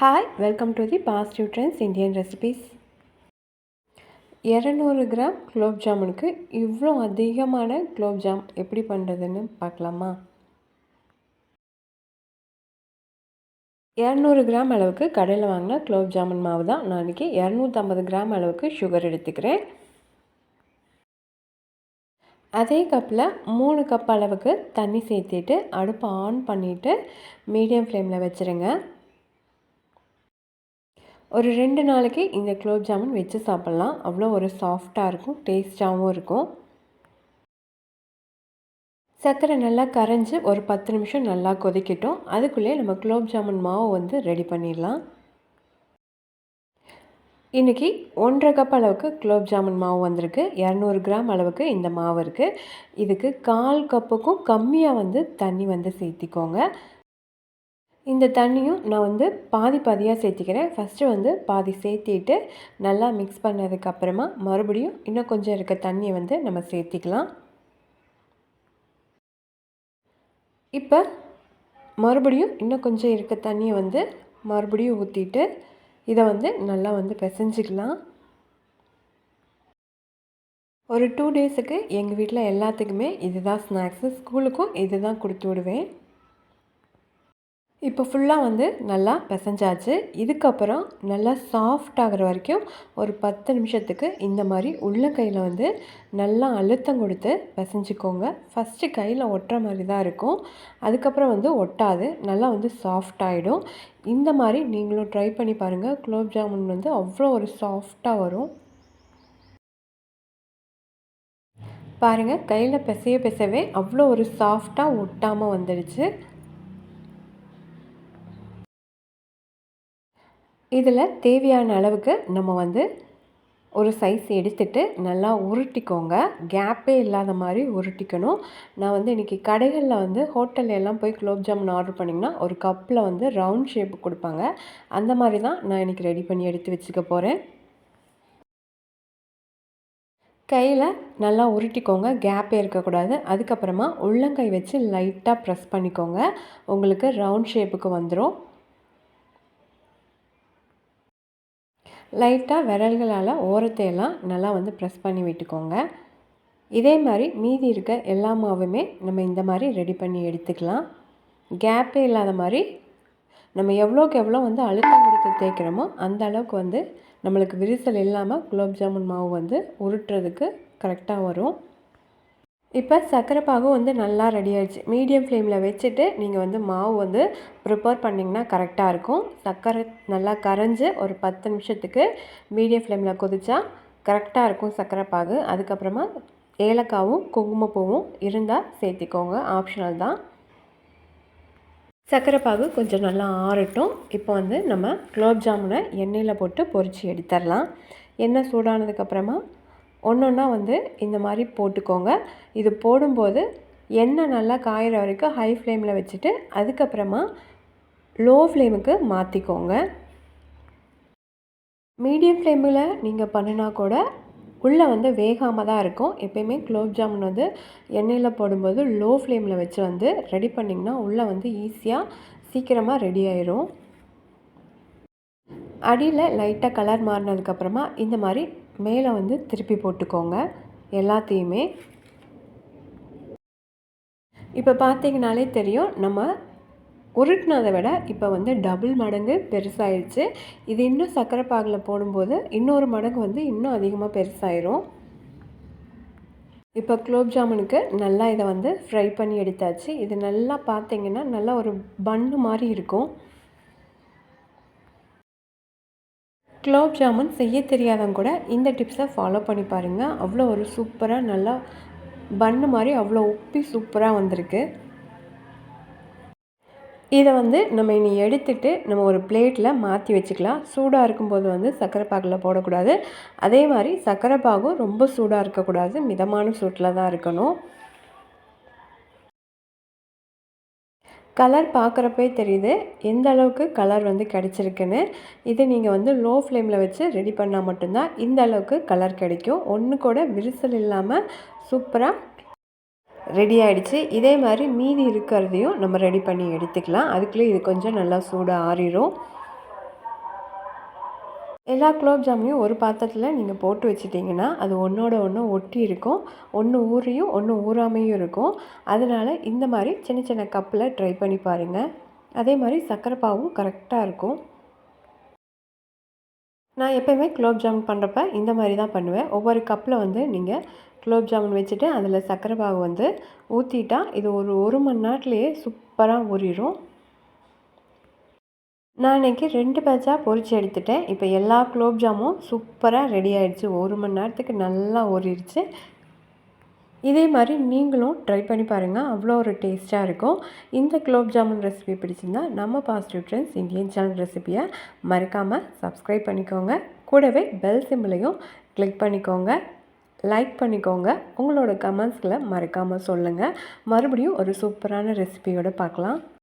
Hi, welcome to the Positive Trends Indian Recipes. 200 gram gulab ஜாமுனுக்கு இவ்வளோ அதிகமான குலோப் ஜாம் எப்படி பண்ணுறதுன்னு பார்க்கலாமா? 200 கிராம் அளவுக்கு கடையில் வாங்கின குலோப் ஜாமுன் மாவு தான். நான் இன்றைக்கி 250 கிராம் அளவுக்கு சுகர் எடுத்துக்கிறேன். அதே கப்பில் 3 கப் அளவுக்கு தண்ணி சேர்த்திட்டு அடுப்பை ஆன் பண்ணிவிட்டு மீடியம் ஃப்ளேமில் வச்சுருங்க. ஒரு 2 நாளைக்கு இந்த குலோப் ஜாமுன் வச்சு சாப்பிட்லாம். அவ்வளோ ஒரு சாஃப்டாக இருக்கும், டேஸ்ட்டாகவும் இருக்கும். சர்க்கரை நல்லா கரைஞ்சி ஒரு 10 நிமிஷம் நல்லா கொதிக்கட்டும். அதுக்குள்ளே நம்ம குலோப் ஜாமுன் மாவு ரெடி பண்ணிடலாம். இன்றைக்கி 1.5 கப் அளவுக்கு குலோப் ஜாமுன் மாவு வந்திருக்கு. 200 கிராம் அளவுக்கு இந்த மாவு இருக்குது. இதுக்கு 1/4 கப்புக்கும் கம்மியாக தண்ணி சேர்த்திக்கோங்க. இந்த தண்ணியும் நான் பாதி பாதியாக சேர்த்திக்கிறேன். ஃபஸ்ட்டு பாதி சேர்த்திட்டு நல்லா மிக்ஸ் பண்ணதுக்கப்புறமா மறுபடியும் இன்னும் கொஞ்சம் இருக்க தண்ணியை நம்ம சேர்த்திக்கலாம். இப்போ மறுபடியும் இன்னும் கொஞ்சம் இருக்க தண்ணியை மறுபடியும் ஊற்றிட்டு இதை நல்லா பிசைஞ்சிக்கலாம். ஒரு 2 டேஸுக்கு எங்கள் வீட்டில் எல்லாத்துக்குமே இதுதான் ஸ்நாக்ஸு. ஸ்கூலுக்கும் இது தான் கொடுத்து விடுவேன். இப்போ ஃபுல்லாக நல்லா பிசைஞ்சாச்சு. இதுக்கப்புறம் நல்லா சாஃப்ட் ஆகிற வரைக்கும் ஒரு 10 நிமிஷத்துக்கு இந்த மாதிரி உள்ளங்கையில் நல்லா அழுத்தம் கொடுத்து பிசைஞ்சிக்கோங்க. ஃபஸ்ட்டு கையில் ஒட்டுற மாதிரி தான் இருக்கும். அதுக்கப்புறம் ஒட்டாது, நல்லா சாஃப்ட் ஆகிடும். இந்த மாதிரி நீங்களும் ட்ரை பண்ணி பாருங்கள். குலோப் ஜாமுன் அவ்வளோ ஒரு சாஃப்டாக வரும். பாருங்கள், கையில் பிசையவே அவ்வளோ ஒரு சாஃப்டாக ஒட்டாமல் வந்துடுச்சு. இதில் தேவையான அளவுக்கு நம்ம ஒரு சைஸ் எடுத்துகிட்டு நல்லா உருட்டிக்கோங்க. கேப்பே இல்லாத மாதிரி உருட்டிக்கணும். நான் இன்றைக்கி கடைகளில் ஹோட்டல்ல எல்லாம் போய் குலோப் ஜாமுன் ஆர்டர் பண்ணிங்கன்னா ஒரு கப்பில் ரவுண்ட் ஷேப்பு கொடுப்பாங்க. அந்த மாதிரி தான் நான் இன்றைக்கி ரெடி பண்ணி எடுத்து வச்சுக்க போகிறேன். கையில் நல்லா உருட்டிக்கோங்க, கேப்பே இருக்கக்கூடாது. அதுக்கப்புறமா உள்ளங்கை வச்சு லைட்டாக ப்ரெஸ் பண்ணிக்கோங்க. உங்களுக்கு ரவுண்ட் ஷேப்புக்கு வந்துடும். லைட்டாக விரல்களால் ஓரத்தையெல்லாம் நல்லா ப்ரெஸ் பண்ணி விட்டுக்கோங்க. இதே மாதிரி மீதி இருக்க எல்லா மாவுமே நம்ம இந்த மாதிரி ரெடி பண்ணி எடுத்துக்கலாம். கேப்பே இல்லாத மாதிரி நம்ம எவ்வளோக்கு எவ்வளோ அழுத்தம் கொடுத்து தேய்க்கிறோமோ அந்த அளவுக்கு நம்மளுக்கு விரிசல் இல்லாமல் குலோப் ஜாமுன் மாவு உருட்டுறதுக்கு கரெக்டாக வரும். இப்போ சர்க்கரை பாகும் நல்லா ரெடி ஆகிடுச்சு. மீடியம் ஃப்ளேமில் வச்சுட்டு நீங்கள் மாவு ப்ரிப்பேர் பண்ணிங்கன்னா கரெக்டாக இருக்கும். சர்க்கரை நல்லா கரைஞ்சி ஒரு 10 நிமிஷத்துக்கு மீடியம் ஃப்ளேமில் கொதிச்சா கரெக்டாக இருக்கும் சர்க்கரை பாகு. அதுக்கப்புறமா ஏலக்காவும் குங்குமப்பூவும் இருந்தால் சேர்த்திக்கோங்க, ஆப்ஷனல் தான். சர்க்கரை பாகு கொஞ்சம் நல்லா ஆறட்டும். இப்போ நம்ம குலோப் ஜாமுனை எண்ணெயில் போட்டு பொரித்து எடுத்துடலாம். எண்ணெய் சூடானதுக்கப்புறமா ஒன்றா இந்த மாதிரி போட்டுக்கோங்க. இது போடும்போது எண்ணெய் நல்லா காயிற வரைக்கும் ஹை ஃப்ளேமில் வச்சுட்டு அதுக்கப்புறமா லோ ஃப்ளேமுக்கு மாற்றிக்கோங்க. மீடியம் ஃப்ளேமில் நீங்கள் பண்ணினா கூட உள்ளே வேகாமல் தான் இருக்கும். எப்பயுமே குலோப் ஜாமுன் எண்ணெயில் போடும்போது லோ ஃப்ளேமில் வச்சு ரெடி பண்ணிங்கன்னா உள்ளே ஈஸியாக சீக்கிரமாக ரெடி ஆயிரும். அடியில் லைட்டாக கலர் மாறினதுக்கப்புறமா இந்த மாதிரி மேலே திருப்பி போட்டுக்கோங்க எல்லாத்தையுமே. இப்போ பார்த்தீங்கனாலே தெரியும், நம்ம உருட்டினதை விட இப்போ டபுள் மடங்கு பெருசாகிடுச்சு. இது இன்னும் சர்க்கரை பாகில் போடும்போது இன்னொரு மடங்கு இன்னும் அதிகமாக பெருசாயிரும். இப்போ குலோப் ஜாமுனுக்கு நல்லா இதை ஃப்ரை பண்ணி எடுத்தாச்சு. இது நல்லா பார்த்தீங்கன்னா நல்லா ஒரு பன்னு மாதிரி இருக்கும். குலோப் ஜாமுன் செய்ய தெரியாதவங்க கூட இந்த டிப்ஸை ஃபாலோ பண்ணி பாருங்கள். அவ்வளோ ஒரு சூப்பராக நல்லா பன்னு மாதிரி அவ்வளோ உப்பி சூப்பராக வந்திருக்கு. இதை நம்ம இனி எடுத்துகிட்டு நம்ம ஒரு பிளேட்டில் மாற்றி வச்சுக்கலாம். சூடாக இருக்கும்போது சர்க்கரை பாகில் போடக்கூடாது. அதே மாதிரி சர்க்கரை பாகும் ரொம்ப சூடாக இருக்கக்கூடாது, மிதமான சூட்டில் தான் இருக்கணும். கலர் பார்க்குறப்பே தெரியுது எந்த அளவுக்கு கலர் கிடச்சிருக்குன்னு. இது நீங்கள் லோ ஃப்ளேமில் வச்சு ரெடி பண்ணால் மட்டும்தான் இந்த அளவுக்கு கலர் கிடைக்கும். ஒன்று கூட விரிசல் இல்லாமல் சூப்பராக ரெடி ஆகிடுச்சு. இதே மாதிரி மீதி இருக்கிறதையும் நம்ம ரெடி பண்ணி எடுத்துக்கலாம். அதுக்குள்ளே இது கொஞ்சம் நல்லா சூடாக ஆறிடும். எல்லா குலோப் ஜாமுனையும் ஒரு பாத்திரத்தில் நீங்கள் போட்டு வச்சுட்டிங்கன்னா அது ஒன்றோட ஒன்று ஒட்டி இருக்கும். ஒன்று ஊறியும் ஒன்று ஊறாமையும் இருக்கும். அதனால் இந்த மாதிரி சின்ன சின்ன கப்பில் ட்ரை பண்ணி பாருங்கள். அதே மாதிரி சர்க்கரை பாகும் கரெக்டாக இருக்கும். நான் எப்போயுமே குலோப் ஜாமுன் பண்ணுறப்ப இந்த மாதிரி தான் பண்ணுவேன். ஒவ்வொரு கப்பில் வந்து நீங்கள் குலோப் ஜாமுன் வச்சுட்டு அதில் சர்க்கரை பாகு வந்து ஊற்றிட்டா இது ஒரு மணி நேரத்துலேயே சூப்பராக ஊறிடும். நான் இன்றைக்கி 2 பேட்சாக பொரித்து எடுத்துட்டேன். இப்போ எல்லா குலோப் ஜாமும் சூப்பராக ரெடி ஆகிடுச்சு. 1 மணி நேரத்துக்கு நல்லா ஊறிடுச்சு. இதே மாதிரி நீங்களும் ட்ரை பண்ணி பாருங்கள். அவ்வளோ ஒரு டேஸ்ட்டாக இருக்கும். இந்த குலோப் ஜாமுன் ரெசிபி பிடிச்சிருந்தா நம்ம பாசிட்டிவ் ட்ரெண்ட்ஸ் இந்தியன் சேனல் ரெசிபியை மறக்காமல் சப்ஸ்கிரைப் பண்ணிக்கோங்க. கூடவே பெல் சிம்பிளையும் கிளிக் பண்ணிக்கோங்க. லைக் பண்ணிக்கோங்க. உங்களோட கமெண்ட்ஸ்களை மறக்காமல் சொல்லுங்கள். மறுபடியும் ஒரு சூப்பரான ரெசிபியோடு பார்க்கலாம்.